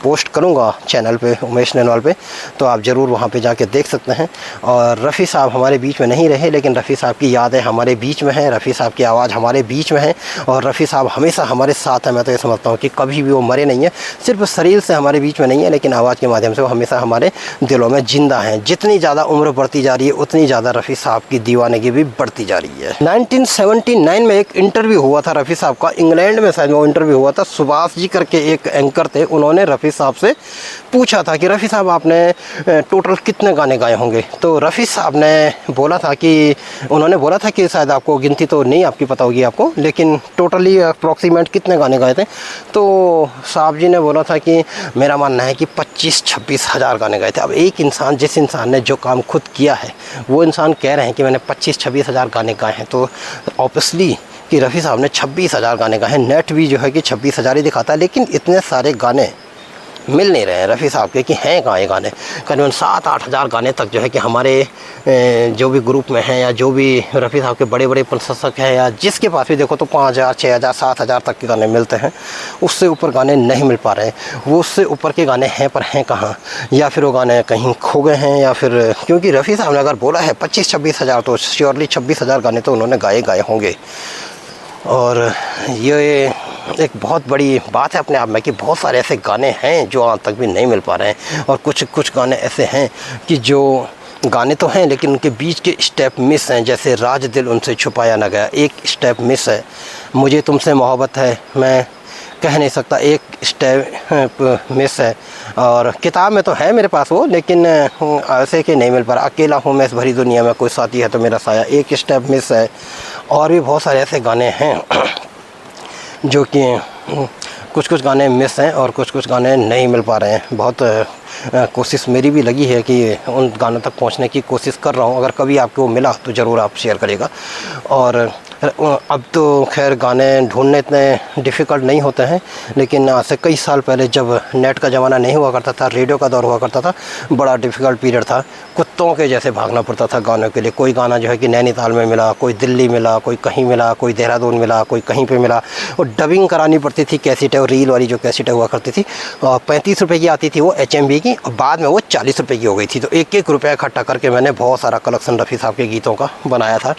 पोस्ट करूँगा चैनल पे, उमेश नैनवाल पे, तो आप ज़रूर वहाँ पे जाके देख सकते हैं। और रफ़ी साहब हमारे बीच में नहीं रहे, लेकिन रफ़ी साहब की यादें हमारे बीच में हैं, रफ़ी साहब की आवाज़ हमारे बीच में है और रफ़ी साहब हमेशा हमारे साथ हैं। मैं तो ये समझता हूँ कि कभी भी वो मरे नहीं हैं, सिर्फ शरीर से हमारे बीच में नहीं है, लेकिन आवाज़ के माध्यम से वो हमेशा हमारे दिलों में ज़िंदा हैं। जितनी ज़्यादा उम्र बढ़ती जा रही है, उतनी ज़्यादा रफ़ी साहब की दीवानगी भी बढ़ती जा रही है। 1979 में एक इंटरव्यू हुआ था रफ़ी साहब का, इंग्लैंड में शायद वो इंटरव्यू हुआ था। सुभाष जी करके एक एंकर थे, उन्होंने रफ़ी साहब से पूछा था कि रफ़ी साहब आपने टोटल कितने गाने गाए होंगे। तो रफ़ी साहब ने बोला था कि, उन्होंने बोला था कि शायद आपको गिनती तो नहीं आपकी पता होगी आपको, लेकिन टोटली अप्रॉक्सीमेट कितने गाने गाए थे। तो साहब जी ने बोला था कि मेरा मानना है कि 25-26 हज़ार गाने गाए थे। अब एक इंसान, जिस इंसान ने जो काम खुद किया है, वो इंसान कह रहे हैं कि मैंने 25-26 हज़ार गाने गाए हैं, तो ऑब्वियसली कि रफ़ी साहब ने 26 हज़ार गाने गाए हैं। नेट भी जो है कि 26 हज़ार ही दिखाता है, लेकिन इतने सारे गाने मिल नहीं रहे हैं रफ़ी साहब के कि हैं कहाँ ये गाने। करीबन 7-8 हज़ार गाने तक जो है कि हमारे जो भी ग्रुप में हैं, या जो भी रफ़ी साहब के बड़े बड़े प्रशंसक हैं, या जिसके पास भी देखो तो 5,000, 6,000, 7,000 तक के गाने मिलते हैं। उससे ऊपर गाने नहीं मिल पा रहे हैं। वो उससे ऊपर के गाने हैं, पर हैं कहाँ, या फिर वो गाने कहीं खो गए हैं, या फिर क्योंकि रफ़ी साहब ने अगर बोला है 25-26 हज़ार, तो श्योरली 26 हज़ार गाने तो उन्होंने गाए होंगे। और ये एक बहुत बड़ी बात है अपने आप में कि बहुत सारे ऐसे गाने हैं जो आज तक भी नहीं मिल पा रहे हैं, और कुछ गाने ऐसे हैं कि जो गाने तो हैं लेकिन उनके बीच के स्टेप मिस हैं। जैसे राज दिल उनसे छुपाया ना गया, एक स्टेप मिस है। मुझे तुमसे मोहब्बत है, मैं कह नहीं सकता, एक स्टेप मिस है। और किताब में तो है मेरे पास वो, लेकिन ऐसे कि नहीं मिल पा रहा। अकेला हूँ मैं इस भरी दुनिया में, कोई साथी है तो मेरा साया, एक स्टेप मिस है। और भी बहुत सारे ऐसे गाने हैं जो कि कुछ गाने मिस हैं और कुछ गाने नहीं मिल पा रहे हैं। बहुत कोशिश मेरी भी लगी है कि उन गानों तक पहुंचने की कोशिश कर रहा हूं। अगर कभी आपको मिला तो ज़रूर आप शेयर करिएगा। और अब तो खैर गाने ढूंढने इतने डिफ़िकल्ट नहीं होते हैं, लेकिन आज से कई साल पहले जब नेट का ज़माना नहीं हुआ करता था, रेडियो का दौर हुआ करता था, बड़ा डिफ़िकल्ट पीरियड था। कुत्तों के जैसे भागना पड़ता था गानों के लिए। कोई गाना जो है कि नैनीताल में मिला, कोई दिल्ली मिला, कोई कहीं मिला, कोई देहरादून मिला, कोई कहीं पे मिला। और डबिंग करानी पड़ती थी कैसेट, और रील वाली जो कैसेट हुआ करती थी 35 रुपये की आती थी वो HMV की, और बाद में वो 40 रुपये की हो गई थी। तो 1-1 रुपया इकट्ठा करके मैंने बहुत सारा कलेक्शन रफ़ी साहब के गीतों का बनाया था,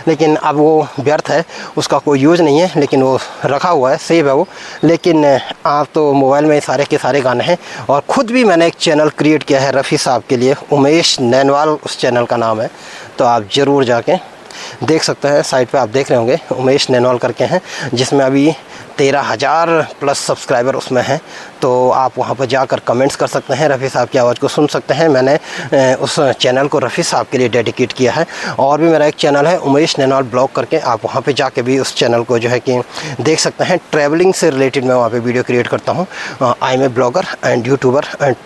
लेकिन अब वो व्यर्थ है, उसका कोई यूज़ नहीं है, लेकिन वो रखा हुआ है, सेव है वो। लेकिन आप तो मोबाइल में सारे के सारे गाने हैं। और ख़ुद भी मैंने एक चैनल क्रिएट किया है रफ़ी साहब के लिए, उमेश नैनवाल उस चैनल का नाम है, तो आप ज़रूर जाके देख सकते हैं। साइट पे आप देख रहे होंगे उमेश नैनवाल करके हैं, जिसमें अभी 13,000 प्लस सब्सक्राइबर उसमें हैं। तो आप वहाँ पर जाकर कमेंट्स कर सकते हैं, रफ़ी साहब की आवाज़ को सुन सकते हैं। मैंने उस चैनल को रफ़ी साहब के लिए डेडिकेट किया है। और भी मेरा एक चैनल है उमेश नैनवाल ब्लॉग करके, आप वहाँ पे जाके भी उस चैनल को जो है कि देख सकते हैं। ट्रैवलिंग से रिलेटेड मैं वहाँ पे वीडियो क्रिएट करता हूँ। I am a blogger and youtuber and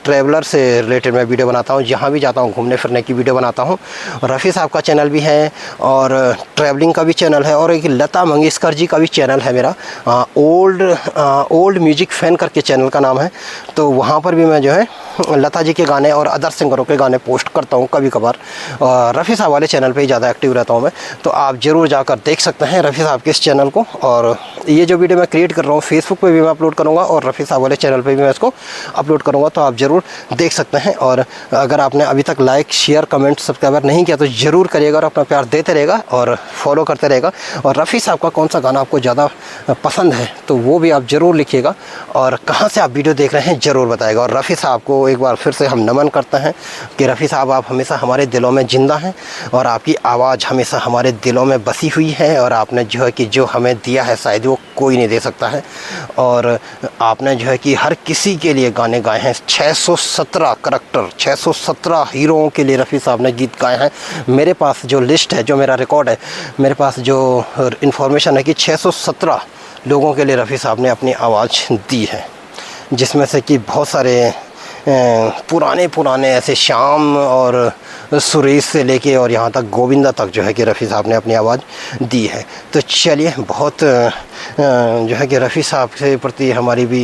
traveller से रिलेटेड मैं वीडियो बनाता हूँ। जहाँ भी जाता हूँ घूमने फिरने की वीडियो बनाता हूँ। रफ़ी साहब का चैनल भी है, और ट्रैवलिंग का भी चैनल है, और एक लता मंगेशकर जी का भी चैनल है मेरा, ओल्ड म्यूजिक फ़ैन करके चैनल का नाम है। तो वहाँ पर भी मैं जो है लता जी के गाने और अदर सिंगरों के गाने पोस्ट करता हूँ कभी कभार। रफ़ी साहब वाले चैनल पे ही ज़्यादा एक्टिव रहता हूँ मैं। तो आप ज़रूर जाकर देख सकते हैं रफ़ी साहब के इस चैनल को, और ये जो वीडियो मैं क्रिएट कर रहा हूँ फेसबुक पे भी मैं अपलोड करूँगा और रफ़ी साहब वाले चैनल पे भी मैं इसको अपलोड करूँगा, तो आप ज़रूर देख सकते हैं। और अगर आपने अभी तक लाइक शेयर कमेंट सब्सक्राइबर नहीं किया तो ज़रूर करिएगा और अपना प्यार देते रहेगा और फॉलो करते रहेगा। और रफ़ी साहब का कौन सा गाना आपको ज़्यादा पसंद है तो वो भी आप ज़रूर लिखिएगा, और कहाँ से आप वीडियो देख रहे हैं ज़रूर बताएगा। और रफ़ी साहब को एक बार फिर से हम नमन करते हैं कि रफ़ी साहब आप हमेशा हमारे दिलों में ज़िंदा हैं और आपकी आवाज़ हमेशा हमारे दिलों में बसी हुई है, और आपने जो है कि जो हमें दिया है शायद वो कोई नहीं दे सकता है। और आपने जो है कि हर किसी के लिए गाने गाए हैं, 617 करैक्टर 617 हीरोओं के लिए रफ़ी साहब ने गीत गाए हैं। मेरे पास जो लिस्ट है, जो मेरा रिकॉर्ड है, मेरे पास जो इन्फॉर्मेशन है कि 617 लोगों के लिए रफ़ी साहब ने अपनी आवाज़ दी है, जिसमें से कि बहुत सारे पुराने ऐसे श्याम और सुरेश से लेके और यहाँ तक गोविंदा तक जो है कि रफ़ी साहब ने अपनी आवाज़ दी है। तो चलिए, बहुत जो है कि रफ़ी साहब के प्रति हमारी भी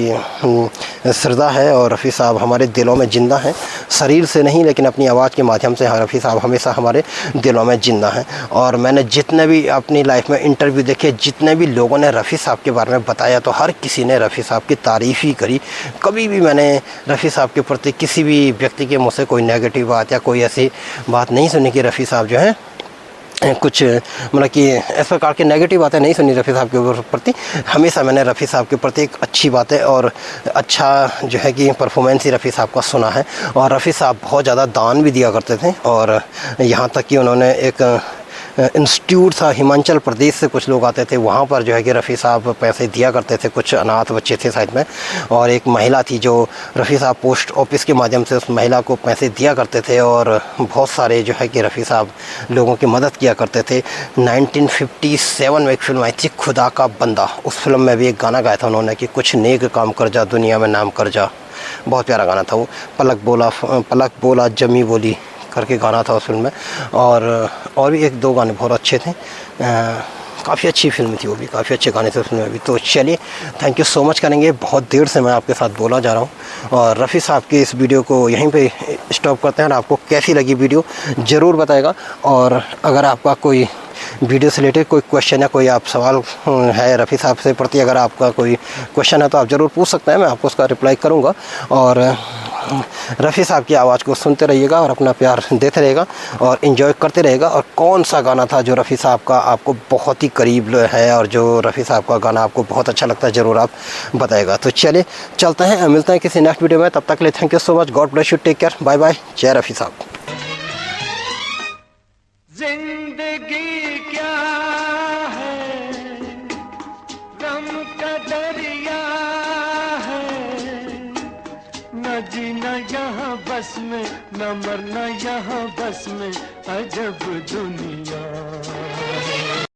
श्रद्धा है और रफ़ी साहब हमारे दिलों में ज़िंदा हैं, शरीर से नहीं लेकिन अपनी आवाज़ के माध्यम से रफ़ी साहब हमेशा हमारे दिलों में ज़िंदा हैं। और मैंने जितने भी अपनी लाइफ में इंटरव्यू देखे, जितने भी लोगों ने रफ़ी साहब के बारे में बताया, तो हर किसी ने रफ़ी साहब की तारीफ़ ही करी। कभी भी मैंने रफ़ी साहब के प्रति किसी भी व्यक्ति के मुँह से कोई नेगेटिव बात या कोई ऐसी बात नहीं सुनी कि रफ़ी साहब जो है कुछ मतलब कि इस प्रकार के नेगेटिव बातें नहीं सुनी रफ़ी साहब के प्रति। हमेशा मैंने रफ़ी साहब के प्रति एक अच्छी बातें और अच्छा जो है कि परफॉर्मेंस ही रफ़ी साहब का सुना है। और रफ़ी साहब बहुत ज़्यादा दान भी दिया करते थे, और यहाँ तक कि उन्होंने एक इंस्टीट्यूट था हिमाचल प्रदेश से कुछ लोग आते थे, वहाँ पर जो है कि रफ़ी साहब पैसे दिया करते थे, कुछ अनाथ बच्चे थे साइड में, और एक महिला थी जो रफ़ी साहब पोस्ट ऑफिस के माध्यम से उस महिला को पैसे दिया करते थे। और बहुत सारे जो है कि रफ़ी साहब लोगों की मदद किया करते थे। 1957 में एक फिल्म आई थी खुदा का बंदा, उस फिल्म में भी एक गाना गाया था उन्होंने कि कुछ नेक काम कर जा दुनिया में नाम कर जा। बहुत प्यारा गाना था वो, पलक बोला जमी बोली करके गाना था उस फिल्म में। और भी एक दो गाने बहुत अच्छे थे, काफ़ी अच्छी फिल्म थी वो भी, काफ़ी अच्छे गाने थे उस फिल्म में भी। तो चलिए, थैंक यू सो मच करेंगे, बहुत देर से मैं आपके साथ बोला जा रहा हूँ। और रफ़ी साहब के इस वीडियो को यहीं पे स्टॉप करते हैं। और आपको कैसी लगी वीडियो ज़रूर बताएगा। और अगर आपका कोई वीडियो से रिलेटेड कोई क्वेश्चन या कोई आप सवाल है रफ़ी साहब से प्रति, अगर आपका कोई क्वेश्चन है तो आप ज़रूर पूछ सकते हैं, मैं आपको उसका रिप्लाई करूँगा। और रफ़ी साहब की आवाज़ को सुनते रहिएगा और अपना प्यार देते रहेगा और इन्जॉय करते रहेगा। और कौन सा गाना था जो रफ़ी साहब का आपको बहुत ही करीब है और जो रफ़ी साहब का गाना आपको बहुत अच्छा लगता है, ज़रूर आप बताएगा। तो चलिए चलते हैं, मिलते हैं किसी नेक्स्ट वीडियो में। तब तक के लिए thank you so much, god bless you, take care, bye bye, जय रफ़ी साहब। जिंदगी क्या है, गम का दरिया है, न जीना यहाँ बस में, न मरना यहाँ बस में, अजब दुनिया।